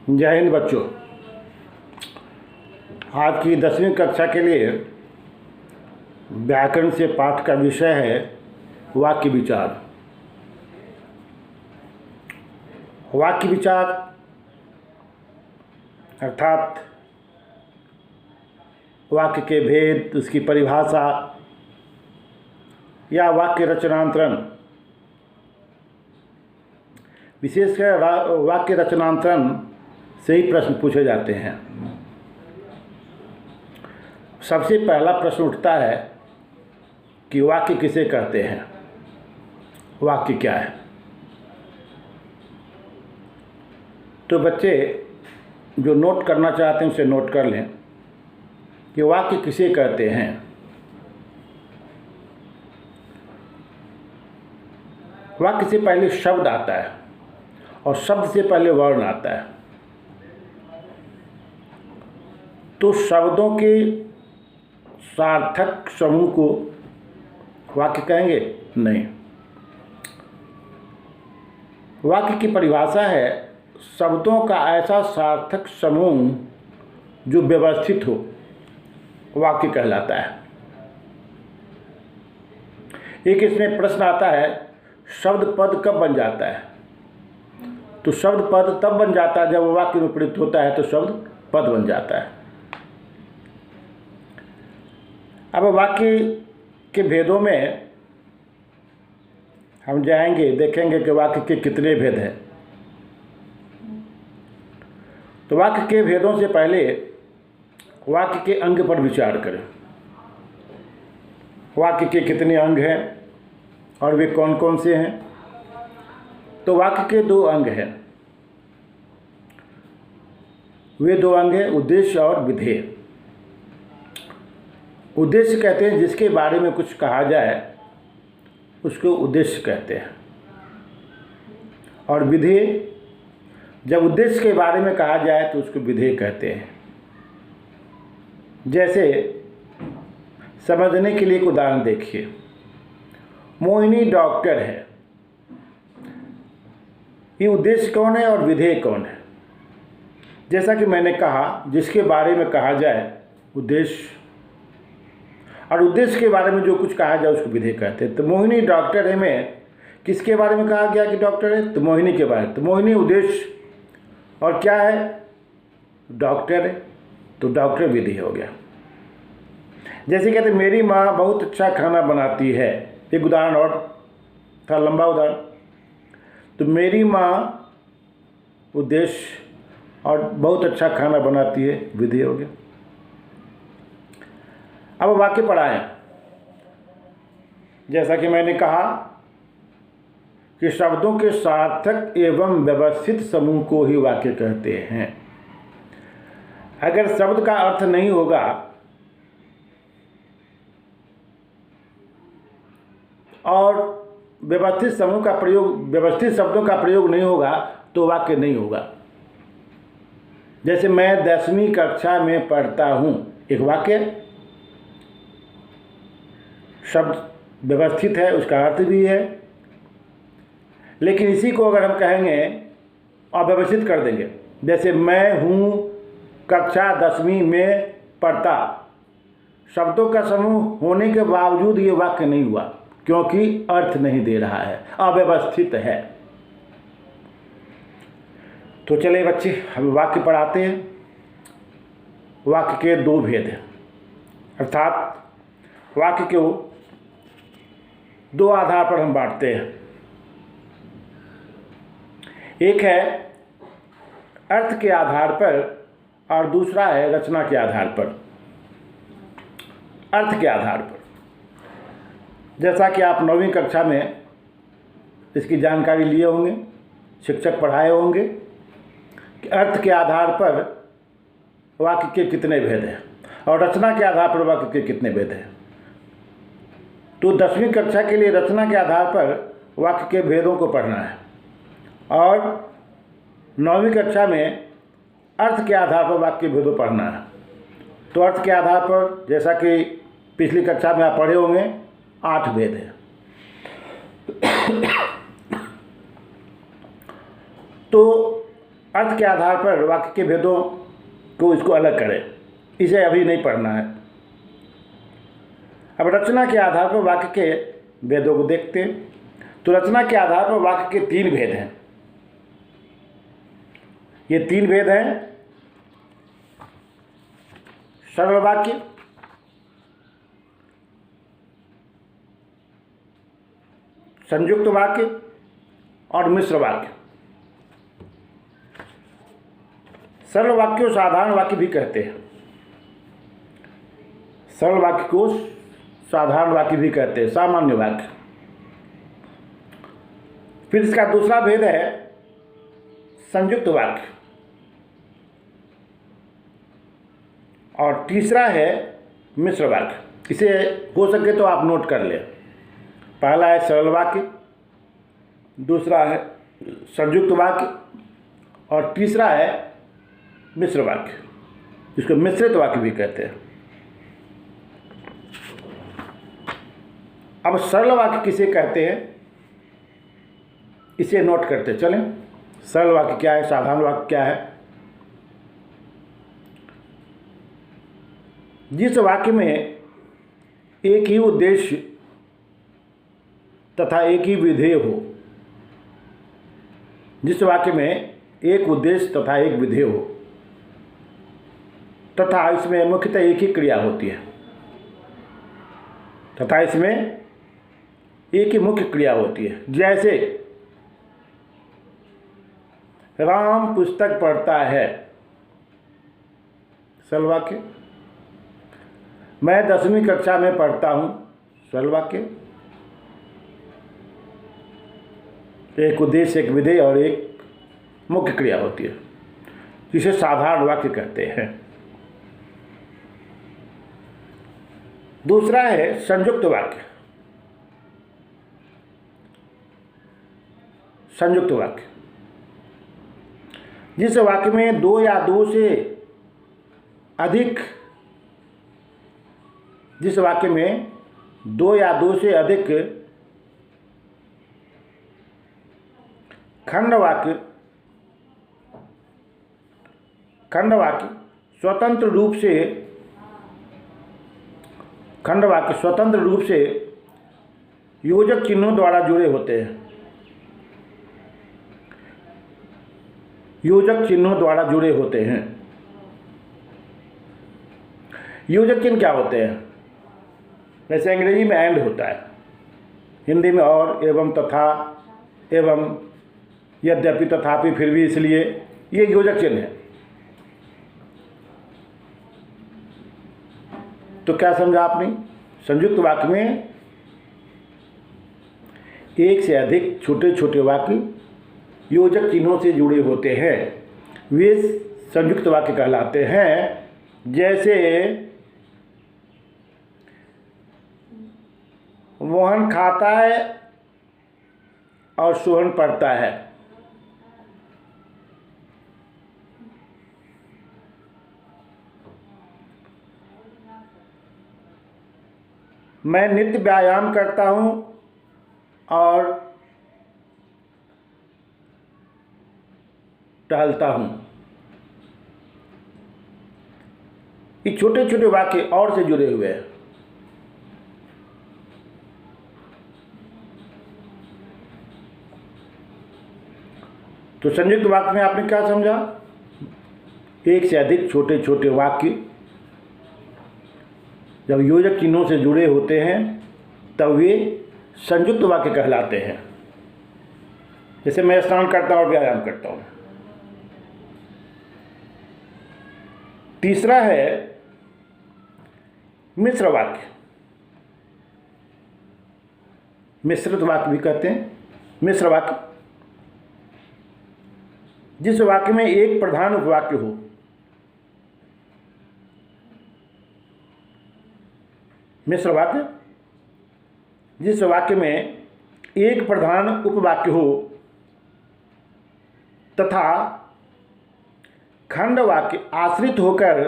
जय हिंद बच्चों। आज की 10वीं कक्षा के लिए व्याकरण से पाठ का विषय है वाक्य विचार। वाक्य विचार अर्थात वाक्य के भेद, उसकी परिभाषा या वाक्य रचनांतरण, विशेषकर वाक्य रचनांतरण से ही प्रश्न पूछे जाते हैं। सबसे पहला प्रश्न उठता है कि वाक्य किसे कहते हैं, वाक्य क्या है। तो बच्चे जो नोट करना चाहते हैं उसे नोट कर लें कि वाक्य किसे कहते हैं। वाक्य से पहले शब्द आता है और शब्द से पहले वर्ण आता है। तो शब्दों के सार्थक समूह को वाक्य कहेंगे? नहीं। वाक्य की परिभाषा है शब्दों का ऐसा सार्थक समूह जो व्यवस्थित हो, वाक्य कहलाता है। एक इसमें प्रश्न आता है, शब्द पद कब बन जाता है? तो शब्द पद तब बन जाता है जब वाक्य में प्रयुक्त होता है, तो शब्द पद बन जाता है। अब वाक्य के भेदों में हम जाएंगे, देखेंगे कि वाक्य के कितने भेद हैं। तो वाक्य के भेदों से पहले वाक्य के अंग पर विचार करें। वाक्य के कितने अंग हैं और वे कौन कौन से हैं? तो वाक्य के दो अंग हैं। वे दो अंग हैं उद्देश्य और विधेय। उद्देश्य कहते हैं जिसके बारे में कुछ कहा जाए उसको उद्देश्य कहते हैं, और विधेय जब उद्देश्य के बारे में कहा जाए तो उसको विधेय कहते हैं। जैसे समझने के लिए एक उदाहरण देखिए, मोहिनी डॉक्टर है। ये उद्देश्य कौन है और विधेय कौन है? जैसा कि मैंने कहा, जिसके बारे में कहा जाए उद्देश्य, और उद्देश्य के बारे में जो कुछ कहा जाए उसको विधेय कहते हैं। तो मोहिनी डॉक्टर है में किसके बारे में कहा गया कि डॉक्टर है? तो मोहिनी के बारे में। तो मोहिनी उद्देश्य और क्या है? डॉक्टर है, तो डॉक्टर विधेय हो गया। जैसे कहते मेरी माँ बहुत अच्छा खाना बनाती है, एक उदाहरण और था, लंबा उदाहरण। तो मेरी माँ उद्देश्य और बहुत अच्छा खाना बनाती है, विधेय हो गया। अब वाक्य पढ़ाएं। जैसा कि मैंने कहा कि शब्दों के सार्थक एवं व्यवस्थित समूह को ही वाक्य कहते हैं। अगर शब्द का अर्थ नहीं होगा और व्यवस्थित समूह का प्रयोग, व्यवस्थित शब्दों का प्रयोग नहीं होगा तो वाक्य नहीं होगा। जैसे मैं 10वीं कक्षा में पढ़ता हूँ, एक वाक्य, शब्द व्यवस्थित है, उसका अर्थ भी है। लेकिन इसी को अगर हम कहेंगे अव्यवस्थित कर देंगे, जैसे मैं हूँ कक्षा 10वीं में पढ़ता, शब्दों का समूह होने के बावजूद ये वाक्य नहीं हुआ, क्योंकि अर्थ नहीं दे रहा है, अव्यवस्थित है। तो चलिए बच्चे, हम वाक्य पढ़ाते हैं। वाक्य के दो भेद हैं, अर्थात वाक्य को दो आधार पर हम बांटते हैं। एक है अर्थ के आधार पर और दूसरा है रचना के आधार पर। अर्थ के आधार पर, जैसा कि आप 9वीं कक्षा में इसकी जानकारी लिए होंगे, शिक्षक पढ़ाए होंगे कि अर्थ के आधार पर वाक्य के कितने भेद हैं और रचना के आधार पर वाक्य के कितने भेद हैं। तो 10वीं कक्षा के लिए रचना के आधार पर वाक्य के भेदों को पढ़ना है, और 9वीं कक्षा में अर्थ के आधार पर वाक्य के भेदों पढ़ना है। तो अर्थ के आधार पर, जैसा कि पिछली कक्षा में आप पढ़े होंगे, 8 भेद हैं। तो अर्थ के आधार पर वाक्य के भेदों को इसको अलग करें, इसे अभी नहीं पढ़ना है। अब रचना के आधार पर वाक्य के भेदों को देखते हैं। तो रचना के आधार पर वाक्य के 3 भेद हैं। ये 3 भेद हैं: सरल वाक्य, संयुक्त वाक्य और मिश्र वाक्य। सरल वाक्य को साधारण वाक्य भी कहते हैं। सरल वाक्य को साधारण वाक्य भी कहते हैं, सामान्य वाक्य। फिर इसका दूसरा भेद है संयुक्त वाक्य, और तीसरा है मिश्र वाक्य। इसे हो सके तो आप नोट कर लें। पहला है सरल वाक्य, दूसरा है संयुक्त वाक्य और तीसरा है मिश्र वाक्य। इसको मिश्रित वाक्य भी कहते हैं। अब सरल वाक्य किसे कहते हैं, इसे नोट करते चलें। सरल वाक्य क्या है, साधारण वाक्य क्या है? जिस वाक्य में एक ही उद्देश्य तथा एक ही विधेय हो, जिस वाक्य में एक उद्देश्य तथा एक विधेय हो तथा इसमें मुख्यतः एक ही क्रिया होती है, तथा इसमें एक ही मुख्य क्रिया होती है। जैसे राम पुस्तक पढ़ता है, सरल वाक्य। मैं 10वीं कक्षा में पढ़ता हूँ, सरल वाक्य। एक उद्देश्य, एक विधेय और एक मुख्य क्रिया होती है, जिसे साधारण वाक्य कहते हैं। दूसरा है संयुक्त वाक्य। संयुक्त वाक्य जिस वाक्य में 2 या 2 से अधिक, जिस वाक्य में 2 या 2 से अधिक खंड वाक्य स्वतंत्र रूप से योजक चिन्हों द्वारा जुड़े होते हैं। योजक चिन्हों द्वारा जुड़े होते हैं। योजक चिन्ह क्या होते हैं? जैसे अंग्रेजी में एंड होता है, हिंदी में और, एवं, तथा, एवं, यद्यपि, तथापि, फिर भी, इसलिए, ये योजक चिन्ह है। तो क्या समझा आपने? संयुक्त वाक्य में एक से अधिक छोटे छोटे वाक्य योजक चिन्हों से जुड़े होते हैं, वे संयुक्त वाक्य कहलाते हैं। जैसे मोहन खाता है और सोहन पढ़ता है। मैं नित्य व्यायाम करता हूँ और टहलता हूँ। ये छोटे छोटे वाक्य और से जुड़े हुए हैं। तो संयुक्त वाक्य में आपने क्या समझा? एक से अधिक छोटे छोटे वाक्य जब योजक चिन्हों से जुड़े होते हैं तब वे संयुक्त वाक्य कहलाते हैं। जैसे मैं स्नान करता हूँ और व्यायाम करता हूँ। तीसरा है मिश्र वाक्य। मिश्रित वाक्य भी कहते हैं। मिश्र वाक्य जिस वाक्य में एक प्रधान उपवाक्य हो, मिश्र वाक्य जिस वाक्य में एक प्रधान उपवाक्य हो तथा खंड वाक्य आश्रित होकर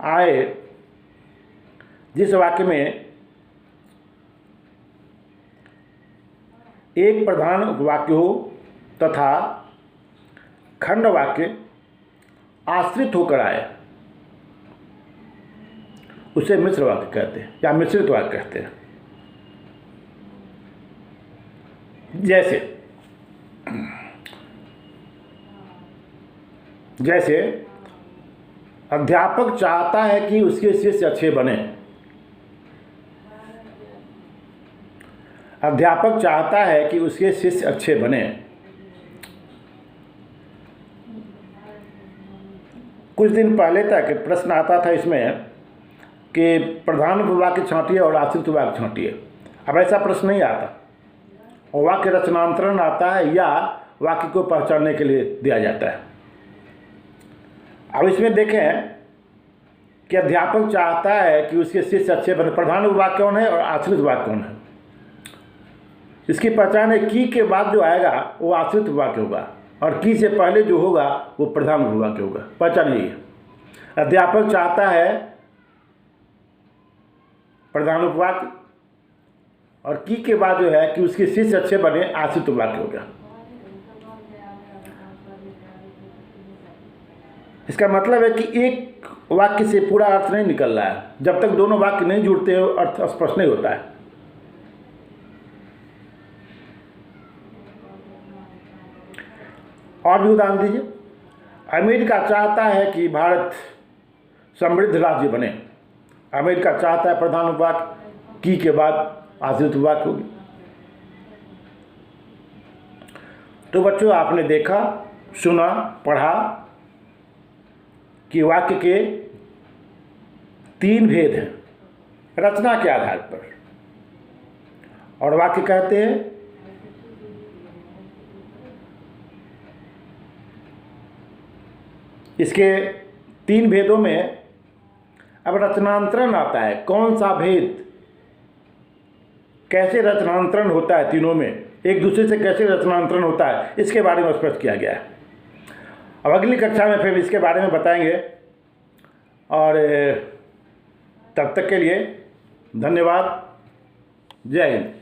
आए, जिस वाक्य में एक प्रधान उपवाक्य हो तथा खंड वाक्य आश्रित होकर आए, उसे मिश्र वाक्य कहते हैं या मिश्रित वाक्य कहते हैं। जैसे अध्यापक चाहता है कि उसके शिष्य अच्छे बने। अध्यापक चाहता है कि उसके शिष्य अच्छे बने। कुछ दिन पहले तक प्रश्न आता था इसमें कि प्रधान वाक्य छांटिए और आश्रित वाक्य छांटिए। अब ऐसा प्रश्न नहीं आता, वाक्य रचनांतरण आता है या वाक्य को पहचानने के लिए दिया जाता है। अब इसमें देखें कि अध्यापक चाहता है कि उसके शिष्य अच्छे बने। प्रधान वाक्य कौन है और आश्रित वाक्य कौन है? इसकी पहचान है की के बाद जो आएगा वो आश्रित वाक्य होगा और की से पहले जो होगा वो प्रधान वाक्य होगा। पहचान यही है, अध्यापक चाहता है प्रधान वाक्य और की के बाद जो है कि उसके शिष्य अच्छे बने, आश्रित वाक्य हो गया। इसका मतलब है कि एक वाक्य से पूरा अर्थ नहीं निकल रहा है, जब तक दोनों वाक्य नहीं जुड़ते हो अर्थ स्पष्ट नहीं होता है। और भी उदाहरण दीजिए। अमेरिका चाहता है कि भारत समृद्ध राज्य बने। अमेरिका चाहता है प्रधान वाक्य, की के बाद आश्रित वाक्य होगी। तो बच्चों, आपने देखा, सुना, पढ़ा कि वाक्य के 3 भेद हैं रचना के आधार पर, और वाक्य कहते हैं इसके 3 भेदों में अब रचनांतरण आता है। कौन सा भेद, कैसे रचनांतरण होता है, तीनों में एक दूसरे से कैसे रचनांतरण होता है, इसके बारे में स्पष्ट किया गया है। अब अगली कक्षा में फिर इसके बारे में बताएंगे, और तब तक के लिए धन्यवाद। जय हिंद।